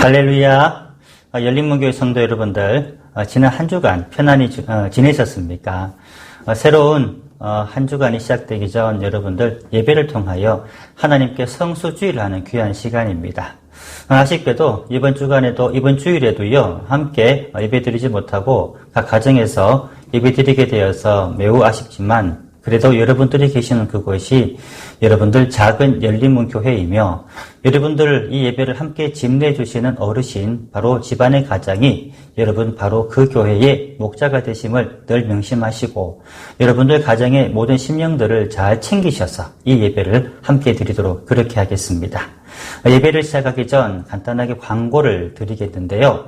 할렐루야. 열린문교회 성도 여러분들, 지난 한 주간 편안히 지내셨습니까? 새로운 한 주간이 시작되기 전 여러분들 예배를 통하여 하나님께 성수주의를 하는 귀한 시간입니다. 아쉽게도 이번 주간에도 이번 주일에도요 함께 예배드리지 못하고 각 가정에서 예배드리게 되어서 매우 아쉽지만, 그래도 여러분들이 계시는 그곳이 여러분들 작은 열린문교회이며 여러분들 이 예배를 함께 집례해 주시는 어르신, 바로 집안의 가장이 여러분 바로 그 교회의 목자가 되심을 늘 명심하시고 여러분들 가정의 모든 심령들을 잘 챙기셔서 이 예배를 함께 드리도록 그렇게 하겠습니다. 예배를 시작하기 전 간단하게 광고를 드리겠는데요.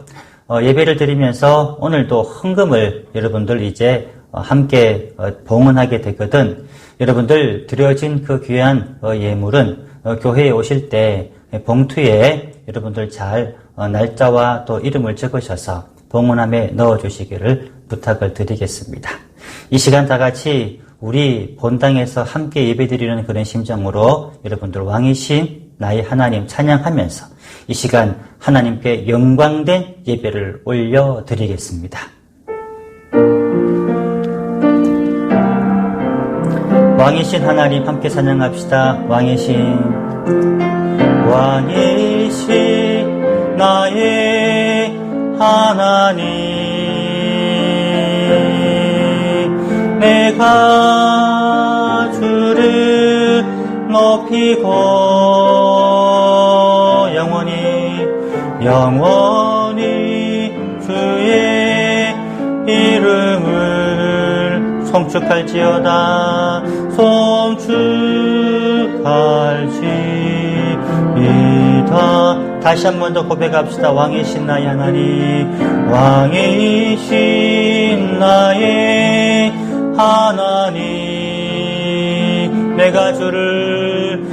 예배를 드리면서 오늘도 헌금을 여러분들 이제 함께 봉헌하게 되거든, 여러분들 드려진 그 귀한 예물은 교회에 오실 때 봉투에 여러분들 잘 날짜와 또 이름을 적으셔서 봉헌함에 넣어주시기를 부탁을 드리겠습니다. 이 시간 다 같이 우리 본당에서 함께 예배드리는 그런 심정으로 여러분들 왕이신 나의 하나님 찬양하면서 이 시간 하나님께 영광된 예배를 올려드리겠습니다. 왕이신 하나님 함께 찬양합시다. 왕이신 나의 하나님, 내가 주를 높이고 영원히 주의 이름을 송축할지어다. 송축할지이다. 다시 한 번 더 고백합시다. 왕이신 나의 하나님, 왕이신 나의 하나님, 내가 주를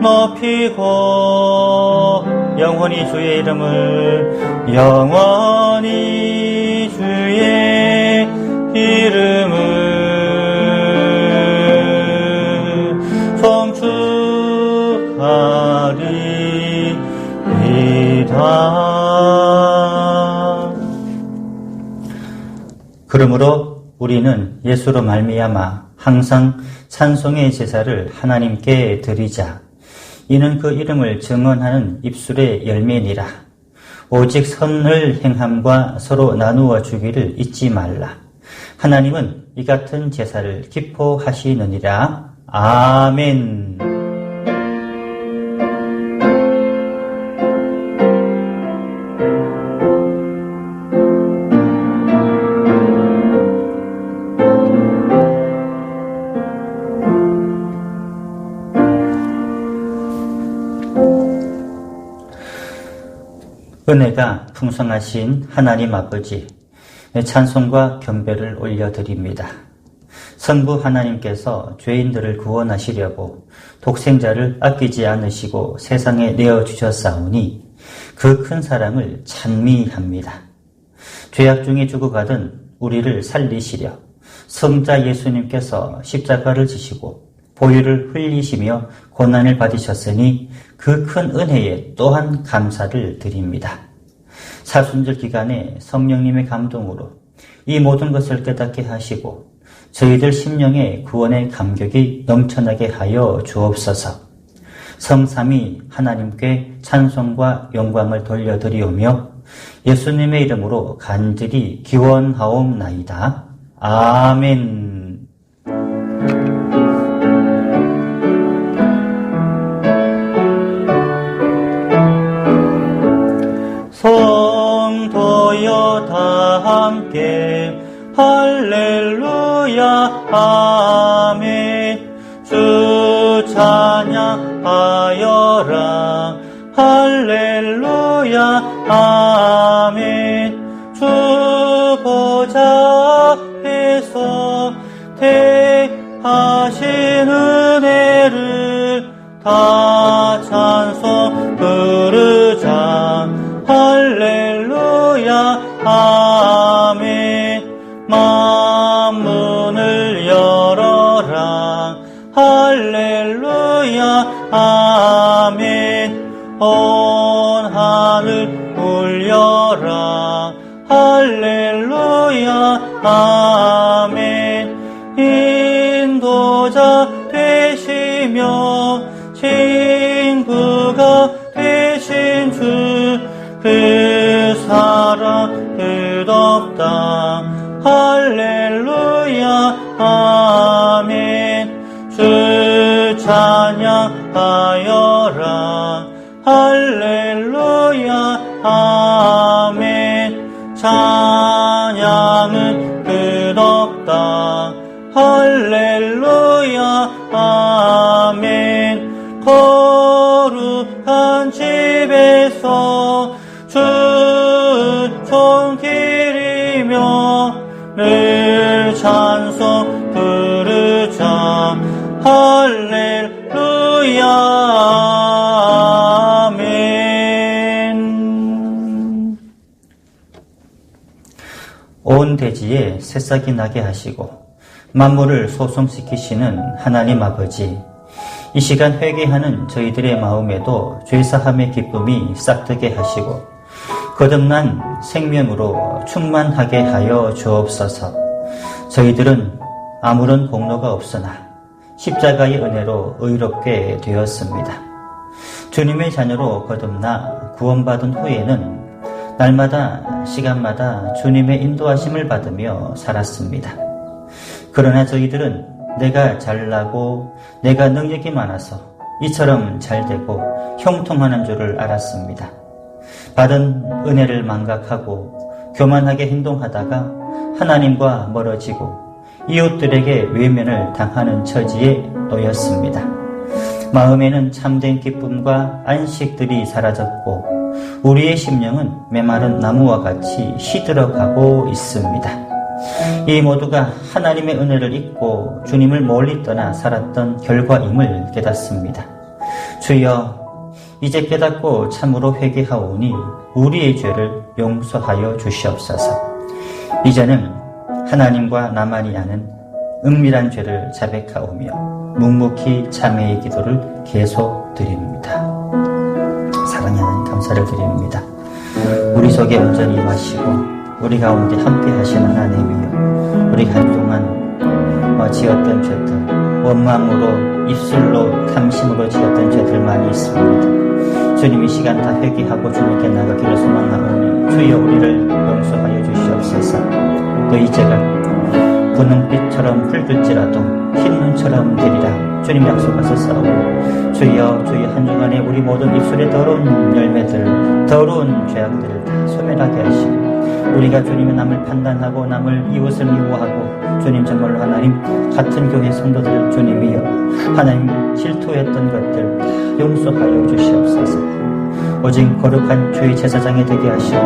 높이고 영원히 주의 이름을 송축하리이다. 그러므로 우리는 예수로 말미암아 항상 찬송의 제사를 하나님께 드리자. 이는 그 이름을 증언하는 입술의 열매니라. 오직 선을 행함과 서로 나누어 주기를 잊지 말라. 하나님은 이 같은 제사를 기뻐하시느니라. 아멘. 은혜가 풍성하신 하나님 아버지, 찬송과 경배를 올려드립니다. 성부 하나님께서 죄인들을 구원하시려고 독생자를 아끼지 않으시고 세상에 내어주셨사오니 그 큰 사랑을 찬미합니다. 죄악 중에 죽어가던 우리를 살리시려 성자 예수님께서 십자가를 지시고 보혈을 흘리시며 고난을 받으셨으니 그 큰 은혜에 또한 감사를 드립니다. 사순절 기간에 성령님의 감동으로 이 모든 것을 깨닫게 하시고 저희들 심령의 구원의 감격이 넘쳐나게 하여 주옵소서. 성삼위 하나님께 찬송과 영광을 돌려드리오며 예수님의 이름으로 간절히 기원하옵나이다. 아멘. 성도여 다 함께 할렐루야 아멘. 주 찬양하여라 할렐루야 아멘. 주 보좌에서 대하신 은혜를 다 찬송 부르자 할렐루야 아멘. 만문을 열어라 할렐루야 아멘. 아멘. 온 하늘 울려라. 할렐루야. 아멘. 인도자 되시며 친구가 되신 주, 그 사랑 끝없다. 할렐루야. 아멘. 주 찬양하여라. 할렐루야. 아멘. 찬양은 끝없다. 할렐루야. 아멘. 거룩한 집에서 주 손길이며 늘 찬송 부르자. 할렐루야. 아멘. 온 대지에 새싹이 나게 하시고 만물을 소성시키시는 하나님 아버지, 이 시간 회개하는 저희들의 마음에도 죄사함의 기쁨이 싹트게 하시고 거듭난 생명으로 충만하게 하여 주옵소서. 저희들은 아무런 공로가 없으나 십자가의 은혜로 의롭게 되었습니다. 주님의 자녀로 거듭나 구원받은 후에는 날마다 시간마다 주님의 인도하심을 받으며 살았습니다. 그러나 저희들은 내가 잘나고 내가 능력이 많아서 이처럼 잘되고 형통하는 줄을 알았습니다. 받은 은혜를 망각하고 교만하게 행동하다가 하나님과 멀어지고 이웃들에게 외면을 당하는 처지에 놓였습니다. 마음에는 참된 기쁨과 안식들이 사라졌고 우리의 심령은 메마른 나무와 같이 시들어가고 있습니다. 이 모두가 하나님의 은혜를 잊고 주님을 멀리 떠나 살았던 결과임을 깨닫습니다. 주여, 이제 깨닫고 참으로 회개하오니 우리의 죄를 용서하여 주시옵소서. 이제는 하나님과 나만이 아는 은밀한 죄를 자백하오며 묵묵히 참회의 기도를 계속 드립니다. 사랑의 하나님, 감사를 드립니다. 우리 속에 온전히 임하시고 우리 가운데 함께 하시는 하나님이여, 우리가 한동안 지었던 죄들, 원망으로 입술로 탐심으로 지었던 죄들 많이 있습니다. 주님, 이 시간 다 회개하고 주님께 나가기를 소망하오니 주여 우리를 용서하여 주시옵소서. 또 이 죄가 분홍빛처럼 붉을지라도 흰 눈처럼 되리라 주님 약속하셨사오니 주여, 주여 한 주간에 우리 모든 입술의 더러운 열매들, 더러운 죄악들을 다 소멸하게 하시고 우리가 주님의 남을 판단하고 남을 이웃을 미워하고 주님 정말로 하나님 같은 교회 성도들 주님이여 하나님 질투했던 것들 다 용서하여 주시옵소서. 오직 거룩한 주의 제사장이 되게 하시고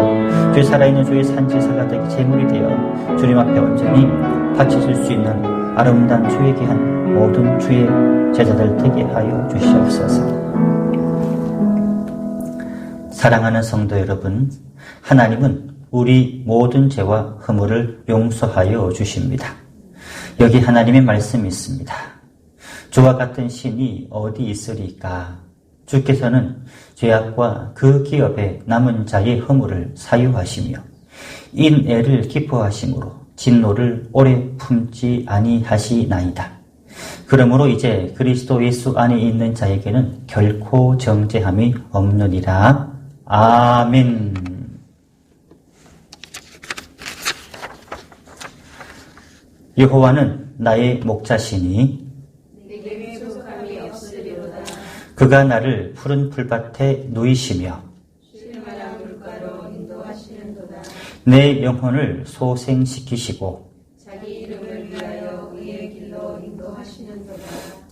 주 살아있는 주의 산제사가 되게 제물이 되어 주님 앞에 온전히 바치실 수 있는 아름다운 주의 귀한 모든 주의 제자들 되게 하여 주시옵소서. 사랑하는 성도 여러분, 하나님은 우리 모든 죄와 허물을 용서하여 주십니다. 여기 하나님의 말씀이 있습니다. 주와 같은 신이 어디 있으리까? 주께서는 죄악과 그 기업에 남은 자의 허물을 사유하시며 인애를 기뻐하심으로 진노를 오래 품지 아니하시나이다. 그러므로 이제 그리스도 예수 안에 있는 자에게는 결코 정죄함이 없느니라. 아멘. 여호와는 나의 목자시니 내게 부족함이 없으리로다. 그가 나를 푸른 풀밭에 누이시며 쉴만한 물가로 인도하시는도다. 내 영혼을 소생시키시고 자기 이름을 위하여 의의 길로 인도하시는도다.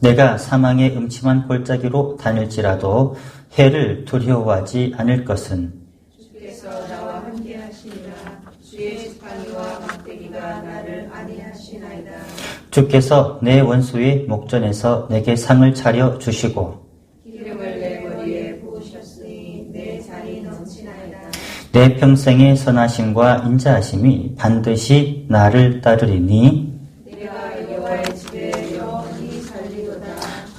내가 사망의 음침한 골짜기로 다닐지라도 해를 두려워하지 않을 것은 주께서 나와 함께 하시니라. 주의 지팡이와 막대기가 나를 안위하시나이다. 주께서 내 원수의 목전에서 내게 상을 차려 주시고 기름을 내 머리에 부으셨으니 내 잔이 넘치나이다. 내 평생의 선하심과 인자하심이 반드시 나를 따르리니 내가 여호와의 집에 영원히 살리로다.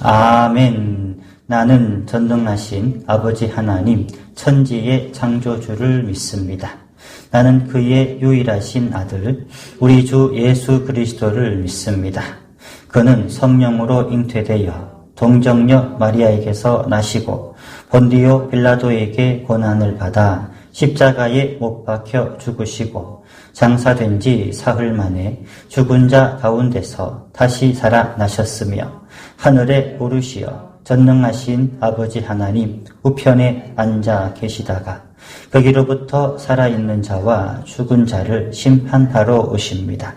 아멘. 나는 전능하신 아버지 하나님, 천지의 창조주를 믿습니다. 나는 그의 유일하신 아들, 우리 주 예수 그리스도를 믿습니다. 그는 성령으로 잉태되어 동정녀 마리아에게서 나시고 본디오 빌라도에게 고난을 받아 십자가에 못 박혀 죽으시고 장사된 지 사흘 만에 죽은 자 가운데서 다시 살아나셨으며 하늘에 오르시어 전능하신 아버지 하나님 우편에 앉아 계시다가 거기로부터 살아있는 자와 죽은 자를 심판하러 오십니다.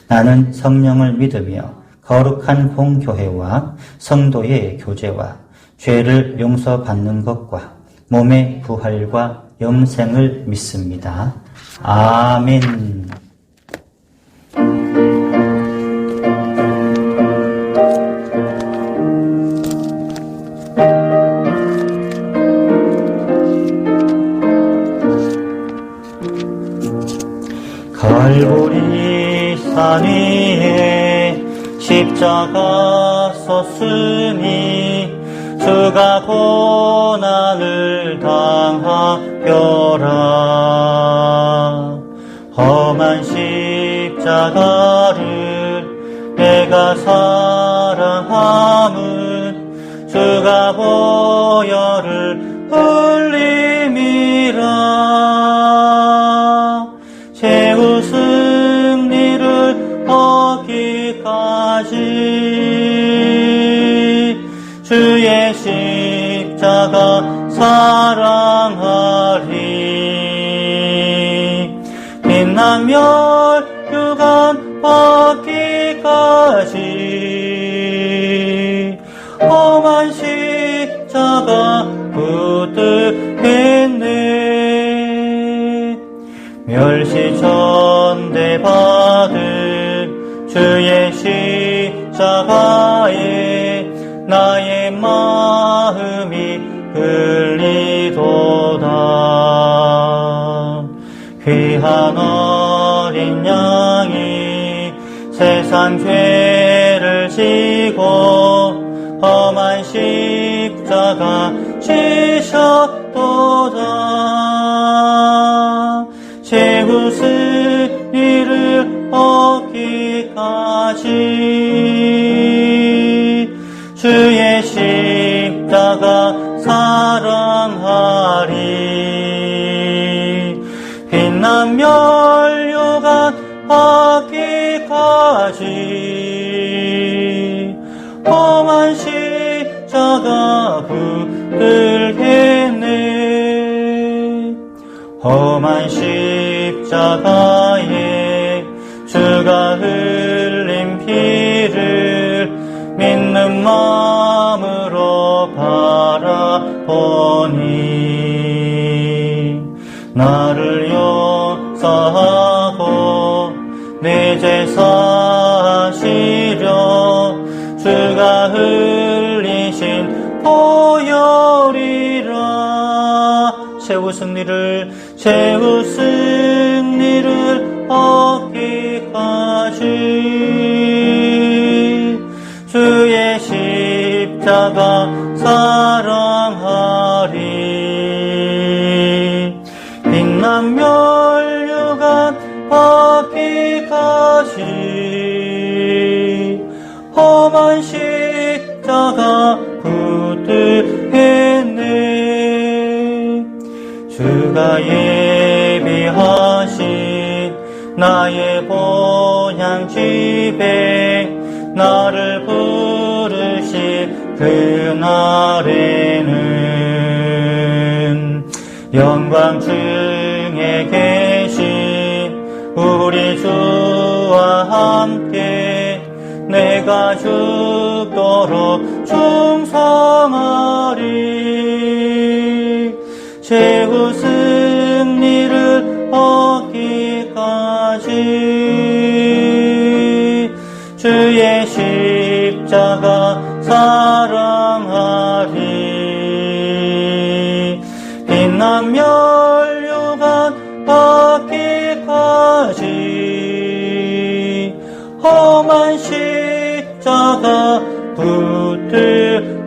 나는 성령을 믿으며 거룩한 공교회와 성도의 교제와 죄를 용서받는 것과 몸의 부활과 영생을 믿습니다. 아멘. 갈보리 산 위에 십자가 섰으니 주가 고난을 당하여라. 험한 십자가를 내가 사랑함은 주가 보혈을 흘림이라. 최후 승리를 얻기까지 주의 십자가 사랑하리. 빛나며 유간 받기까지 험한 십자가 붙들겠네. 멸시전대 받은 주의 십자가에 나의 마음이 끌리도다. 귀한 어린 양이 세상 죄를 지고 험한 십자가 지셨도다. 최후 승리를 얻기까지 주의 십자가 사랑하리. 빛난 멸류관 받기까지 험한 십자가 붙들겠네. 험한 십자가에 주가 흘린 피를 믿는 마음으로 바라보니 나를 용서하고 내 죄 사하시려 주가 흘리신 보혈이라. 최후 승리를 얻기까지 주의 십자가 사랑하리. 빛난 멸류관 받기까지 험한 십자가 붙들겠네. 주가 예비하신 나의 본향집에 나를 부르실 그날에는 영광 중에 계신 우리 주와 함께 내가 죽도록 충성하리. 최후 승리를 얻기까지 주의 십자가 사랑하리. 빛난 멸류관 받기까지 험한 십자가 붙들겠네.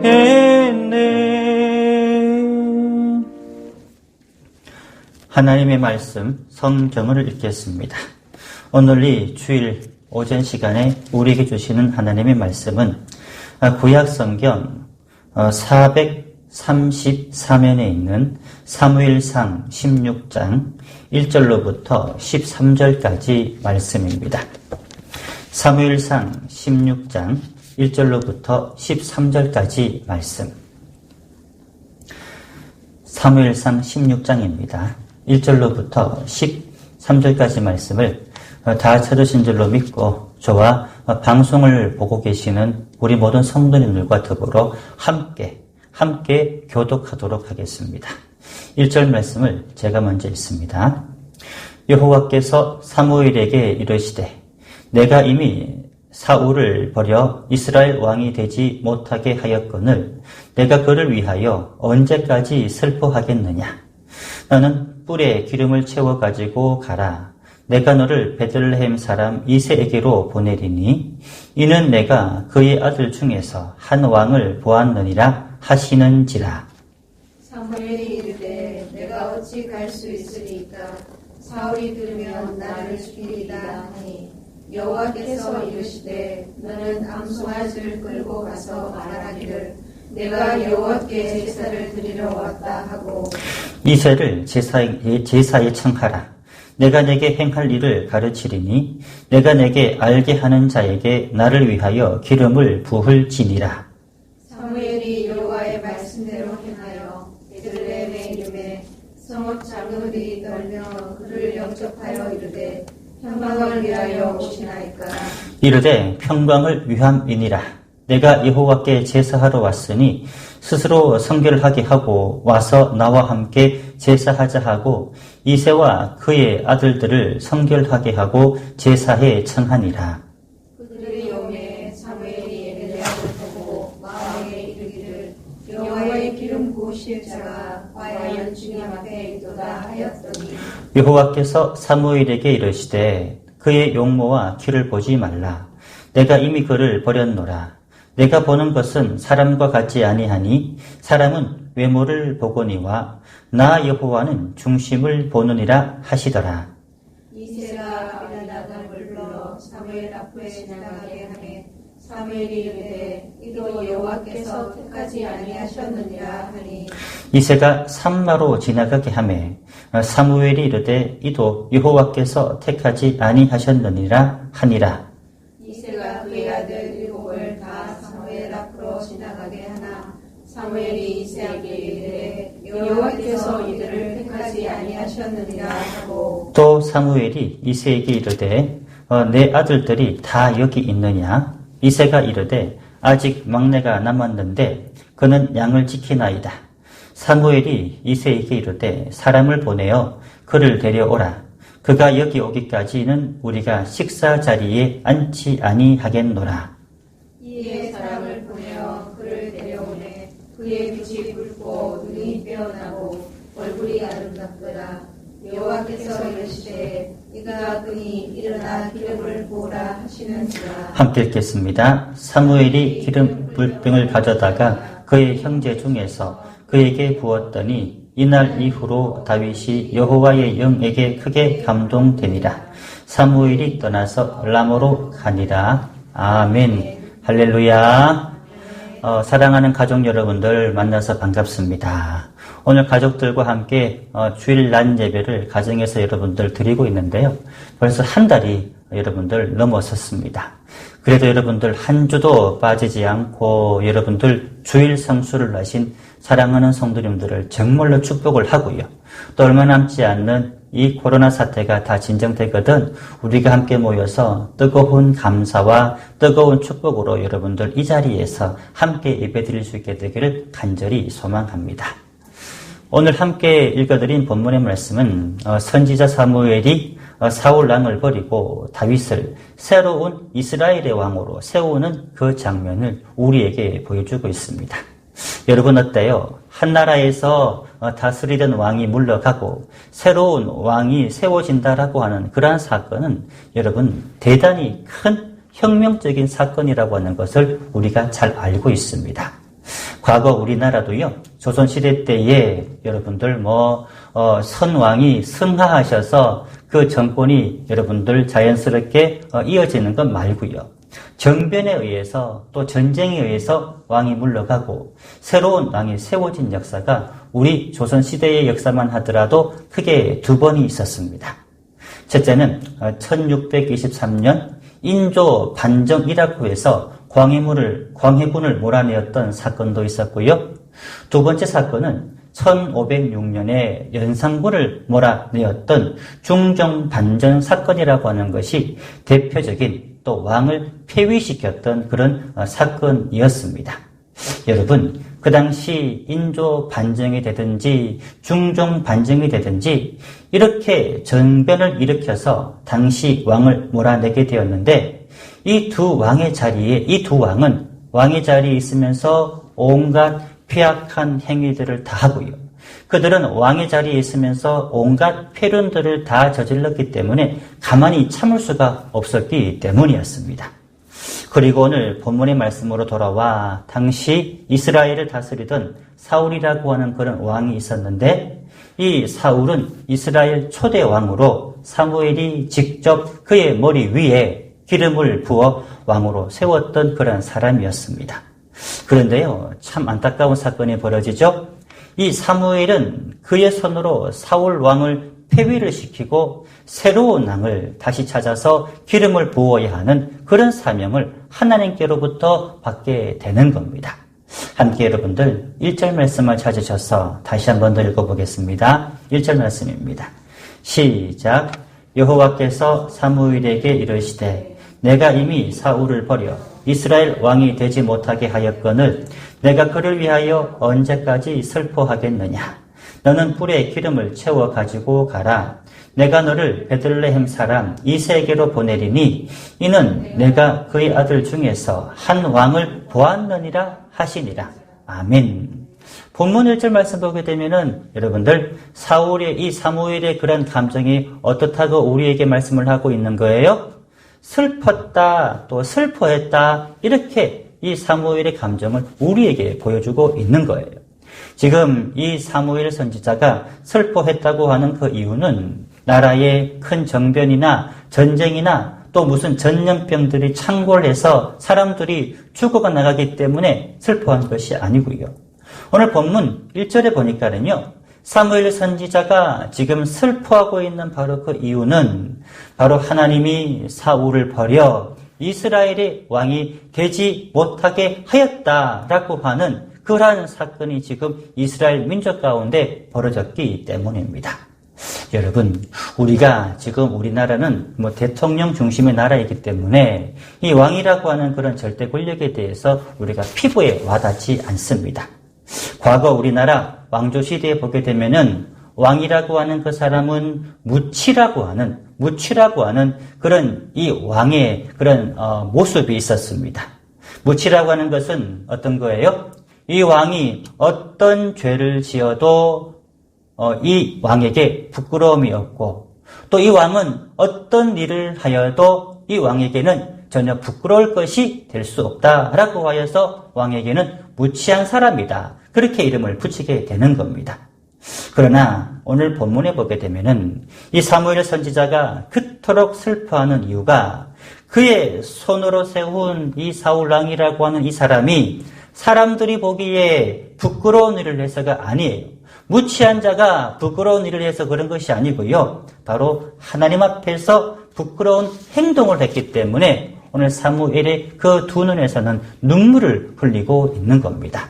하나님의 말씀 성경을 읽겠습니다. 오늘 이 주일 오전 시간에 우리에게 주시는 하나님의 말씀은 구약 성경 434면에 있는 사무엘상 16장 1절로부터 13절까지 말씀입니다. 사무엘상 16장 1절로부터 13절까지 말씀. 사무엘상 16장입니다. 1절로부터 13절까지 말씀을 다 찾으신 줄로 믿고 저와 방송을 보고 계시는 우리 모든 성도님들과 더불어 함께 교독하도록 하겠습니다. 1절 말씀을 제가 먼저 읽습니다. 여호와께서 사무엘에게 이르시되 내가 이미 사울을 버려 이스라엘 왕이 되지 못하게 하였거늘 내가 그를 위하여 언제까지 슬퍼하겠느냐. 너는 뿔에 기름을 채워 가지고 가라. 내가 너를 베들레헴 사람 이새에게로 보내리니 이는 내가 그의 아들 중에서 한 왕을 보았느니라 하시는지라. 사무엘이 이르되 내가 어찌 갈 수 있으리까. 사울이 들으면 나를 죽이리다 하니 여호와께서 이르시되 너는 암송아지를 끌고 가서 말하기를 내가 여호와께 제사를 드리러 왔다 하고 이새를 제사에 청하라. 내가 내게 행할 일을 가르치리니 내가 내게 알게 하는 자에게 나를 위하여 기름을 부을지니라. 사무엘이 여호와의 말씀대로 행하여 베들레헴에 이름에 성읍 장로들이 떨며 그를 영접하여 이르되 평강을 위하여 오시나이까. 이르되 평강을 위함이니라. 내가 여호와께 제사하러 왔으니 스스로 성결하게 하고 와서 나와 함께 제사하자 하고 이새와 그의 아들들을 성결하게 하고 제사에 청하니라. 그들이 오매 사무엘이 에벨레아를 보고 마음에 이르기를 여호와의 기름 부으실 자가 과연 주님 앞에 있도다 하였더니 여호와께서 사무엘에게 이르시되 그의 용모와 키를 보지 말라. 내가 이미 그를 버렸노라. 내가 보는 것은 사람과 같지 아니하니 사람은 외모를 보거니와 나 여호와는 중심을 보느니라 하시더라. 이새가 아비나답을 불러 사무엘 앞에 지나가게 하매 사무엘이 이르되 이도 여호와께서 택하지 아니하셨느니라 하니 이새가 삼마로 지나가게 하매 사무엘이 이르되 이도 여호와께서 택하지 아니하셨느니라 하니라. 이새가 그의 아들 일곱을 다 사무엘 앞으로 지나가게 하나 사무엘이 이새에게 이르되 여호와께서 이들을 택하지 아니하셨느니라 하고 또 사무엘이 이새에게 이르되 내 아들들이 다 여기 있느냐. 이새가 이르되 아직 막내가 남았는데 그는 양을 지키나이다. 사무엘이 이새에게 이르되 사람을 보내어 그를 데려오라. 그가 여기 오기까지는 우리가 식사 자리에 앉지 아니하겠노라. 이에 사람을 보내어 그를 데려오매 그의 빛이 붉고 눈이 빼어나고 얼굴이 아름답더라. 여호와께서 이르시되 이가 그니 일어나 기름을 부으라 하시는지라. 함께 읽겠습니다. 사무엘이 기름불병을 가져다가 그의 형제 중에서 그에게 부었더니 이날 이후로 다윗이 여호와의 영에게 크게 감동되니라. 사무엘이 떠나서 라모로 가니라. 아멘. 할렐루야. 사랑하는 가족 여러분들 만나서 반갑습니다. 오늘 가족들과 함께 주일 낮 예배를 가정에서 여러분들 드리고 있는데요. 벌써 한 달이 여러분들 넘어섰습니다. 그래도 여러분들 한 주도 빠지지 않고 여러분들 주일 성수를 하신 사랑하는 성도님들을 정말로 축복을 하고요. 또 얼마 남지 않는 이 코로나 사태가 다 진정되거든 우리가 함께 모여서 뜨거운 감사와 뜨거운 축복으로 여러분들 이 자리에서 함께 예배드릴 수 있게 되기를 간절히 소망합니다. 오늘 함께 읽어드린 본문의 말씀은 선지자 사무엘이 사울 왕을 버리고 다윗을 새로운 이스라엘의 왕으로 세우는 그 장면을 우리에게 보여주고 있습니다. 여러분 어때요? 한 나라에서 다스리던 왕이 물러가고 새로운 왕이 세워진다라고 하는 그러한 사건은 여러분 대단히 큰 혁명적인 사건이라고 하는 것을 우리가 잘 알고 있습니다. 과거 우리나라도요, 조선시대 때에 여러분들 선왕이 승하하셔서 그 정권이 여러분들 자연스럽게 이어지는 것 말고요. 정변에 의해서 또 전쟁에 의해서 왕이 물러가고 새로운 왕이 세워진 역사가 우리 조선시대의 역사만 하더라도 크게 두 번이 있었습니다. 첫째는 1623년 인조 반정이라고 해서 광해군을 몰아내었던 사건도 있었고요. 두 번째 사건은 1506년에 연산군을 몰아내었던 중정반전 사건이라고 하는 것이 대표적인 또 왕을 폐위시켰던 그런 사건이었습니다. 여러분, 그 당시 인조 반정이 되든지 중종 반정이 되든지 이렇게 정변을 일으켜서 당시 왕을 몰아내게 되었는데 이 두 왕의 자리에 있으면서 온갖 폐악한 행위들을 다 하고요. 그들은 왕의 자리에 있으면서 온갖 폐륜들을 다 저질렀기 때문에 가만히 참을 수가 없었기 때문이었습니다. 그리고 오늘 본문의 말씀으로 돌아와 당시 이스라엘을 다스리던 사울이라고 하는 그런 왕이 있었는데 이 사울은 이스라엘 초대 왕으로 사무엘이 직접 그의 머리 위에 기름을 부어 왕으로 세웠던 그런 사람이었습니다. 그런데요, 참 안타까운 사건이 벌어지죠. 이 사무엘은 그의 손으로 사울 왕을 폐위를 시키고 새로운 왕을 다시 찾아서 기름을 부어야 하는 그런 사명을 하나님께로부터 받게 되는 겁니다. 함께 여러분들 1절 말씀을 찾으셔서 다시 한번 더 읽어보겠습니다. 1절 말씀입니다. 시작. 여호와께서 사무엘에게 이르시되 내가 이미 사울을 버려 이스라엘 왕이 되지 못하게 하였거늘 내가 그를 위하여 언제까지 슬퍼하겠느냐. 너는 뿔에 기름을 채워 가지고 가라. 내가 너를 베들레헴 사람 이새에게로 보내리니 이는 내가 그의 아들 중에서 한 왕을 보았느니라 하시니라. 아멘. 본문 1절 말씀 보게 되면은 여러분들 이 사무엘의 그런 감정이 어떻다고 우리에게 말씀을 하고 있는 거예요? 슬펐다, 또 슬퍼했다, 이렇게 이 사무엘의 감정을 우리에게 보여주고 있는 거예요. 지금 이 사무엘 선지자가 슬퍼했다고 하는 그 이유는 나라의 큰 정변이나 전쟁이나 또 무슨 전염병들이 창궐해서 사람들이 죽어가 나가기 때문에 슬퍼한 것이 아니고요. 오늘 본문 1절에 보니까는요, 사무엘 선지자가 지금 슬퍼하고 있는 바로 그 이유는 바로 하나님이 사울을 버려 이스라엘의 왕이 되지 못하게 하였다라고 하는 그러한 사건이 지금 이스라엘 민족 가운데 벌어졌기 때문입니다. 여러분, 우리가 지금 우리나라는 대통령 중심의 나라이기 때문에 이 왕이라고 하는 그런 절대 권력에 대해서 우리가 피부에 와닿지 않습니다. 과거 우리나라 왕조 시대에 보게 되면은 왕이라고 하는 그 사람은 무치라고 하는 그런 이 왕의 그런 모습이 있었습니다. 무치라고 하는 것은 어떤 거예요? 이 왕이 어떤 죄를 지어도 이 왕에게 부끄러움이 없고 또 이 왕은 어떤 일을 하여도 이 왕에게는 전혀 부끄러울 것이 될 수 없다라고 하여서 왕에게는 무치한 사람이다. 그렇게 이름을 붙이게 되는 겁니다. 그러나 오늘 본문에 보게 되면은 이 사무엘 선지자가 그토록 슬퍼하는 이유가 그의 손으로 세운 이 사울 왕이라고 하는 이 사람이 사람들이 보기에 부끄러운 일을 해서가 아니에요. 무치한 자가 부끄러운 일을 해서 그런 것이 아니고요. 바로 하나님 앞에서 부끄러운 행동을 했기 때문에 오늘 사무엘의 그 두 눈에서는 눈물을 흘리고 있는 겁니다.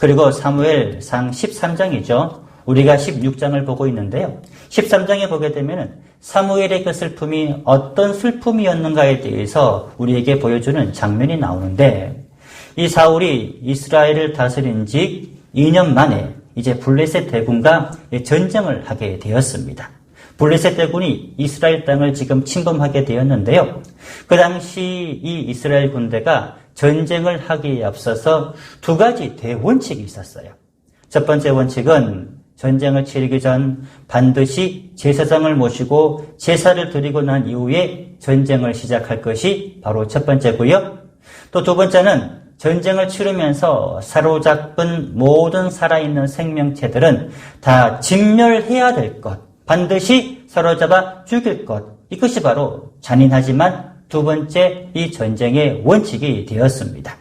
그리고 사무엘상 13장이죠. 우리가 16장을 보고 있는데요. 13장에 보게 되면 사무엘의 그 슬픔이 어떤 슬픔이었는가에 대해서 우리에게 보여주는 장면이 나오는데 이 사울이 이스라엘을 다스린 지 2년 만에 이제 블레셋 대군과 전쟁을 하게 되었습니다. 블레셋 대군이 이스라엘 땅을 지금 침범하게 되었는데요. 그 당시 이 이스라엘 군대가 전쟁을 하기에 앞서서 두 가지 대원칙이 있었어요. 첫 번째 원칙은 전쟁을 치르기 전 반드시 제사장을 모시고 제사를 드리고 난 이후에 전쟁을 시작할 것이 바로 첫 번째고요. 또 두 번째는 전쟁을 치르면서 사로잡은 모든 살아있는 생명체들은 다 진멸해야 될 것, 반드시 사로잡아 죽일 것, 이것이 바로 잔인하지만 두 번째 이 전쟁의 원칙이 되었습니다.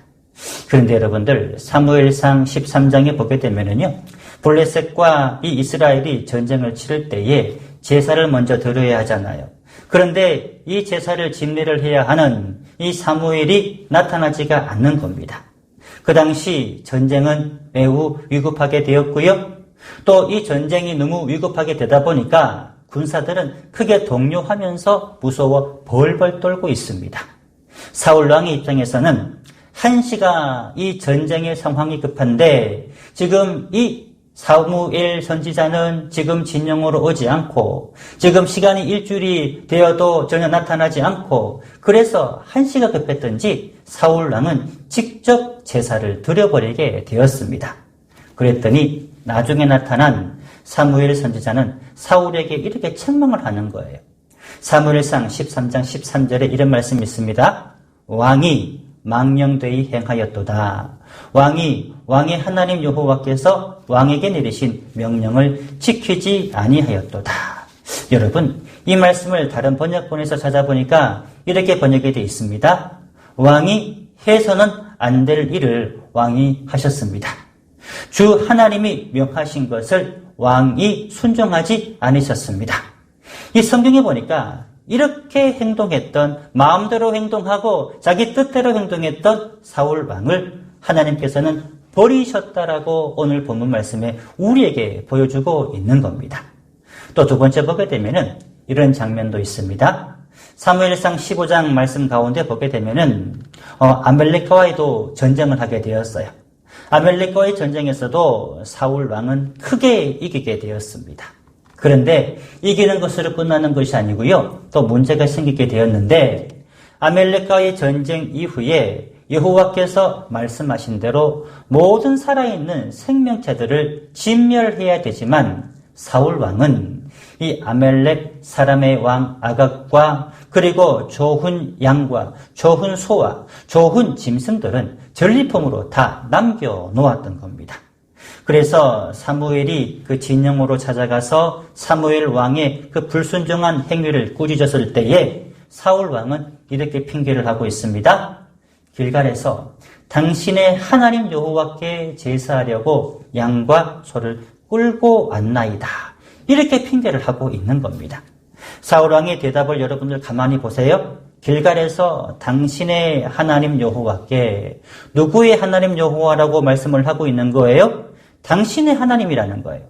그런데 여러분들 사무엘상 13장에 보게 되면은요, 블레셋과 이 이스라엘이 전쟁을 치를 때에 제사를 먼저 드려야 하잖아요. 그런데 이 제사를 집례를 해야 하는 이 사무엘이 나타나지가 않는 겁니다. 그 당시 전쟁은 매우 위급하게 되었고요. 또 이 전쟁이 너무 위급하게 되다 보니까 군사들은 크게 동요하면서 무서워 벌벌 떨고 있습니다. 사울 왕의 입장에서는 한시가 이 전쟁의 상황이 급한데 지금 이 사무엘 선지자는 지금 진영으로 오지 않고 지금 시간이 일주일이 되어도 전혀 나타나지 않고 그래서 한시가 급했던지 사울 왕은 직접 제사를 드려버리게 되었습니다. 그랬더니 나중에 나타난 사무엘 선지자는 사울에게 이렇게 책망을 하는 거예요. 사무엘상 13장 13절에 이런 말씀이 있습니다. 왕이 망령되이 행하였도다. 왕의 하나님 여호와께서 왕에게 내리신 명령을 지키지 아니하였도다. 여러분, 이 말씀을 다른 번역본에서 찾아보니까 이렇게 번역이 되어 있습니다. 왕이 해서는 안 될 일을 왕이 하셨습니다. 주 하나님이 명하신 것을 왕이 순종하지 않으셨습니다. 이 성경에 보니까 이렇게 행동했던, 마음대로 행동하고 자기 뜻대로 행동했던 사울 왕을 하나님께서는 버리셨다라고 오늘 본문 말씀에 우리에게 보여주고 있는 겁니다. 또 두 번째 보게 되면은 이런 장면도 있습니다. 사무엘상 15장 말씀 가운데 보게 되면은 아멜렉과의도 전쟁을 하게 되었어요. 아멜렉과의 전쟁에서도 사울 왕은 크게 이기게 되었습니다. 그런데 이기는 것으로 끝나는 것이 아니고요. 또 문제가 생기게 되었는데 아멜렉과의 전쟁 이후에 여호와께서 말씀하신 대로 모든 살아있는 생명체들을 진멸해야 되지만 사울 왕은 이 아멜렉 사람의 왕 아각과 그리고 좋은 양과 좋은 소와 좋은 짐승들은 전리품으로 다 남겨놓았던 겁니다. 그래서 사무엘이 그 진영으로 찾아가서 사무엘 왕의 그 불순종한 행위를 꾸짖었을 때에 사울 왕은 이렇게 핑계를 하고 있습니다. 길갈에서 당신의 하나님 여호와께 제사하려고 양과 소를 끌고 왔나이다. 이렇게 핑계를 하고 있는 겁니다. 사울 왕의 대답을 여러분들 가만히 보세요. 길갈에서 당신의 하나님 여호와께 누구의 하나님 여호와라고 말씀을 하고 있는 거예요? 당신의 하나님이라는 거예요.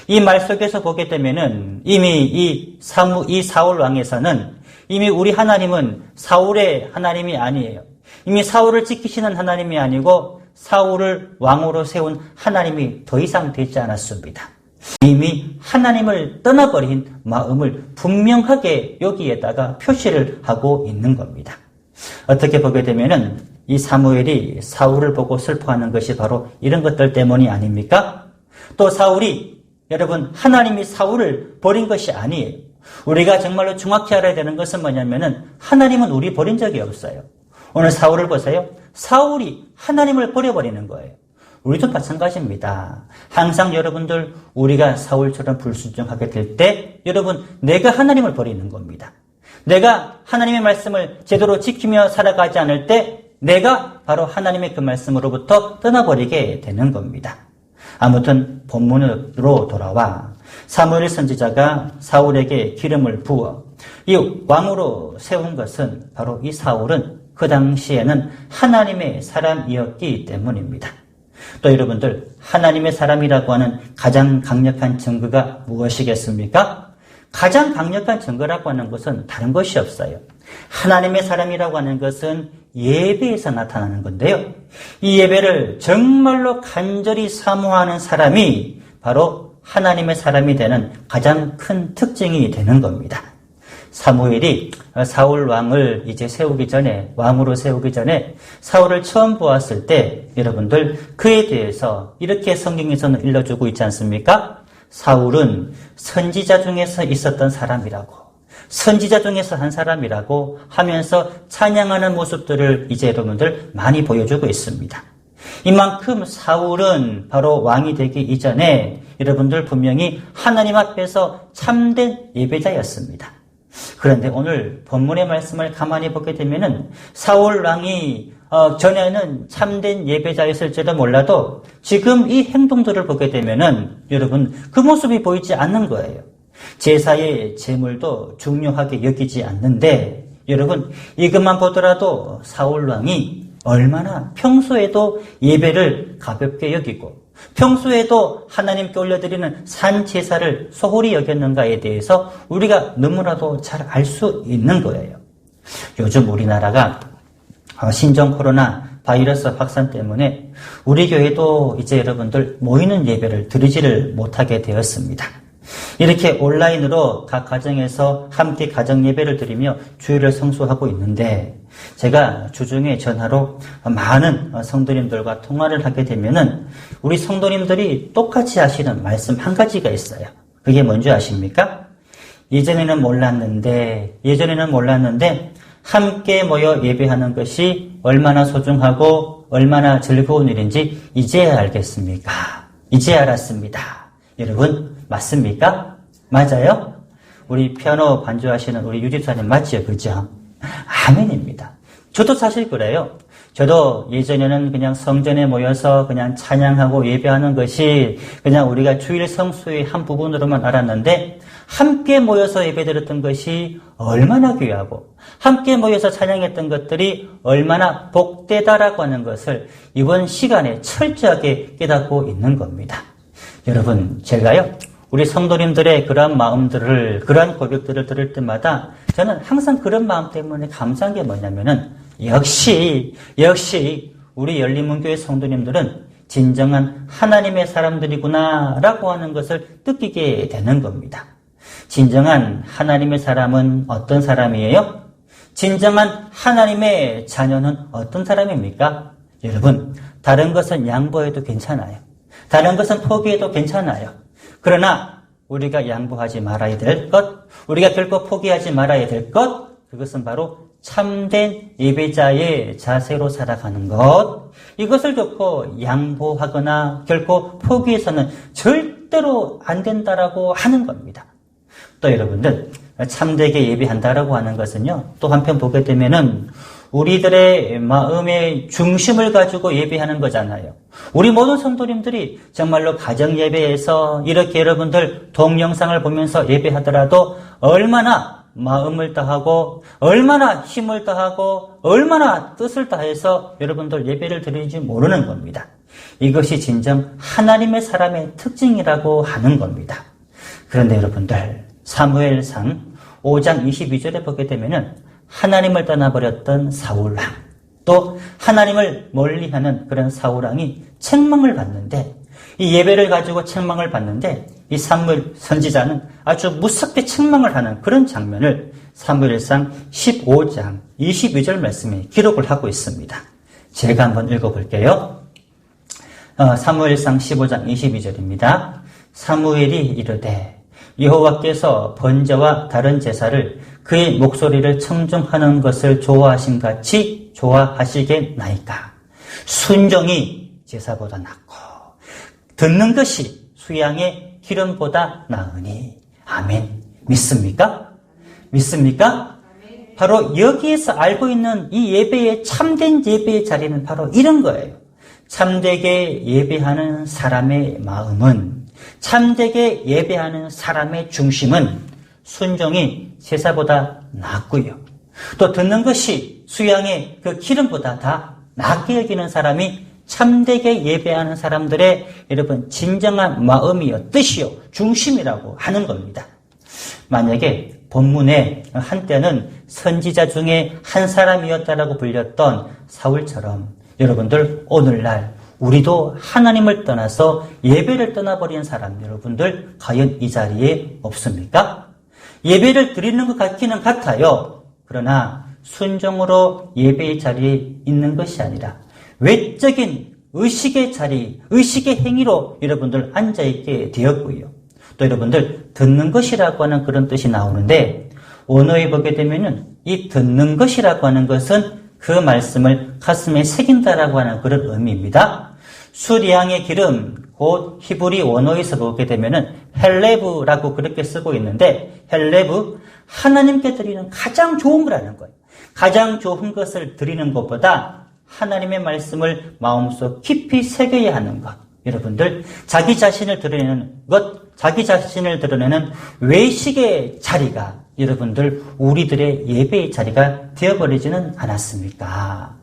이 말 속에서 보게 되면은 이미 이 사울 왕에서는 이미 우리 하나님은 사울의 하나님이 아니에요. 이미 사울을 지키시는 하나님이 아니고 사울을 왕으로 세운 하나님이 더 이상 되지 않았습니다. 이미 하나님을 떠나버린 마음을 분명하게 여기에다가 표시를 하고 있는 겁니다. 어떻게 보게 되면은 이 사무엘이 사울을 보고 슬퍼하는 것이 바로 이런 것들 때문이 아닙니까? 또 사울이 여러분 하나님이 사울을 버린 것이 아니에요. 우리가 정말로 정확히 알아야 되는 것은 뭐냐면은 하나님은 우리 버린 적이 없어요. 오늘 사울을 보세요. 사울이 하나님을 버려버리는 거예요. 우리도 마찬가지입니다. 항상 여러분들 우리가 사울처럼 불순종하게 될 때 여러분 내가 하나님을 버리는 겁니다. 내가 하나님의 말씀을 제대로 지키며 살아가지 않을 때 내가 바로 하나님의 그 말씀으로부터 떠나버리게 되는 겁니다. 아무튼 본문으로 돌아와 사무엘 선지자가 사울에게 기름을 부어 이 왕으로 세운 것은 바로 이 사울은 그 당시에는 하나님의 사람이었기 때문입니다. 또 여러분들 하나님의 사람이라고 하는 가장 강력한 증거가 무엇이겠습니까? 가장 강력한 증거라고 하는 것은 다른 것이 없어요. 하나님의 사람이라고 하는 것은 예배에서 나타나는 건데요. 이 예배를 정말로 간절히 사모하는 사람이 바로 하나님의 사람이 되는 가장 큰 특징이 되는 겁니다. 사무엘이 사울 왕을 이제 왕으로 세우기 전에 사울을 처음 보았을 때 여러분들 그에 대해서 이렇게 성경에서는 일러주고 있지 않습니까? 사울은 선지자 중에서 있었던 사람이라고. 선지자 중에서 한 사람이라고 하면서 찬양하는 모습들을 이제 여러분들 많이 보여주고 있습니다. 이만큼 사울은 바로 왕이 되기 이전에 여러분들 분명히 하나님 앞에서 참된 예배자였습니다. 그런데 오늘 본문의 말씀을 가만히 보게 되면은 사울 왕이 전에는 참된 예배자였을지도 몰라도 지금 이 행동들을 보게 되면은 여러분 그 모습이 보이지 않는 거예요. 제사의 제물도 중요하게 여기지 않는데 여러분 이것만 보더라도 사울 왕이 얼마나 평소에도 예배를 가볍게 여기고 평소에도 하나님께 올려드리는 산 제사를 소홀히 여겼는가에 대해서 우리가 너무나도 잘 알 수 있는 거예요. 요즘 우리나라가 신종 코로나 바이러스 확산 때문에 우리 교회도 이제 여러분들 모이는 예배를 드리지를 못하게 되었습니다. 이렇게 온라인으로 각 가정에서 함께 가정 예배를 드리며 주일을 성수하고 있는데 제가 주중에 전화로 많은 성도님들과 통화를 하게 되면은 우리 성도님들이 똑같이 하시는 말씀 한 가지가 있어요. 그게 뭔지 아십니까? 예전에는 몰랐는데 함께 모여 예배하는 것이 얼마나 소중하고 얼마나 즐거운 일인지 이제야 알겠습니까? 이제 알았습니다. 여러분 맞습니까? 맞아요? 우리 피아노 반주하시는 우리 유집사님 맞죠? 그죠? 아멘입니다. 저도 사실 그래요. 저도 예전에는 그냥 성전에 모여서 그냥 찬양하고 예배하는 것이 그냥 우리가 주일 성수의 한 부분으로만 알았는데 함께 모여서 예배드렸던 것이 얼마나 귀하고 함께 모여서 찬양했던 것들이 얼마나 복되다라고 하는 것을 이번 시간에 철저하게 깨닫고 있는 겁니다. 여러분 제가요 우리 성도님들의 그러한 마음들을 그러한 고백들을 들을 때마다 저는 항상 그런 마음 때문에 감사한 게 뭐냐면은 역시 우리 열린문교회 성도님들은 진정한 하나님의 사람들이구나 라고 하는 것을 느끼게 되는 겁니다. 진정한 하나님의 사람은 어떤 사람이에요? 진정한 하나님의 자녀는 어떤 사람입니까? 여러분 다른 것은 양보해도 괜찮아요. 다른 것은 포기해도 괜찮아요. 그러나 우리가 양보하지 말아야 될 것, 우리가 결코 포기하지 말아야 될 것, 그것은 바로 참된 예배자의 자세로 살아가는 것. 이것을 결코 양보하거나 결코 포기해서는 절대로 안 된다라고 하는 겁니다. 또 여러분들 참되게 예배한다라고 하는 것은요. 또 한편 보게 되면은 우리들의 마음의 중심을 가지고 예배하는 거잖아요. 우리 모든 성도님들이 정말로 가정 예배에서 이렇게 여러분들 동영상을 보면서 예배하더라도 얼마나 마음을 다하고 얼마나 힘을 다하고 얼마나 뜻을 다해서 여러분들 예배를 드리는지 모르는 겁니다. 이것이 진정 하나님의 사람의 특징이라고 하는 겁니다. 그런데 여러분들 사무엘상 5장 22절에 보게 되면은 하나님을 떠나버렸던 사울왕, 또 하나님을 멀리하는 그런 사울왕이 책망을 받는데 이 예배를 가지고 책망을 받는데 이 사무엘 선지자는 아주 무섭게 책망을 하는 그런 장면을 사무엘상 15장 22절 말씀에 기록을 하고 있습니다. 제가 한번 읽어볼게요. 사무엘상 15장 22절입니다. 사무엘이 이르되 여호와께서 번제와 다른 제사를 그의 목소리를 청중하는 것을 좋아하신 같이 좋아하시겠나이까. 순종이 제사보다 낫고 듣는 것이 수양의 기름보다 나으니. 아멘. 믿습니까? 믿습니까? 바로 여기에서 알고 있는 이 예배의 참된 예배의 자리는 바로 이런 거예요. 참되게 예배하는 사람의 마음은, 참되게 예배하는 사람의 중심은 순종이 제사보다 낫고요. 또 듣는 것이 수양의 그 기름보다 다 낫게 여기는 사람이 참되게 예배하는 사람들의 여러분 진정한 마음이요, 뜻이요, 중심이라고 하는 겁니다. 만약에 본문에 한때는 선지자 중에 한 사람이었다라고 불렸던 사울처럼 여러분들 오늘날 우리도 하나님을 떠나서 예배를 떠나버린 사람 여러분들 과연 이 자리에 없습니까? 예배를 드리는 것 같기는 같아요. 그러나 순종으로 예배의 자리에 있는 것이 아니라 외적인 의식의 자리, 의식의 행위로 여러분들 앉아있게 되었고요. 또 여러분들 듣는 것이라고 하는 그런 뜻이 나오는데 원어에 보게 되면은 이 듣는 것이라고 하는 것은 그 말씀을 가슴에 새긴다라고 하는 그런 의미입니다. 수리향의 기름, 곧 히브리 원어에서 보게 되면은 헬레브라고 그렇게 쓰고 있는데, 헬레브, 하나님께 드리는 가장 좋은 거라는 거예요. 가장 좋은 것을 드리는 것보다 하나님의 말씀을 마음속 깊이 새겨야 하는 것. 여러분들, 자기 자신을 드러내는 것, 자기 자신을 드러내는 외식의 자리가 여러분들 우리들의 예배의 자리가 되어버리지는 않았습니까?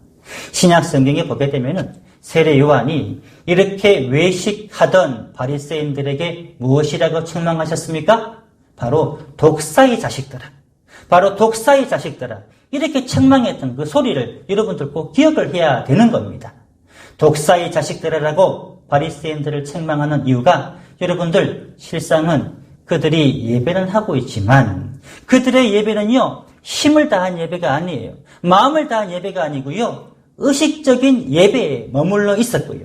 신약 성경에 보게 되면은 세례 요한이 이렇게 외식하던 바리새인들에게 무엇이라고 책망하셨습니까? 바로 독사의 자식들아. 바로 독사의 자식들아. 이렇게 책망했던 그 소리를 여러분들 꼭 기억을 해야 되는 겁니다. 독사의 자식들이라고 바리새인들을 책망하는 이유가 여러분들 실상은 그들이 예배는 하고 있지만 그들의 예배는요, 힘을 다한 예배가 아니에요. 마음을 다한 예배가 아니고요, 의식적인 예배에 머물러 있었고요.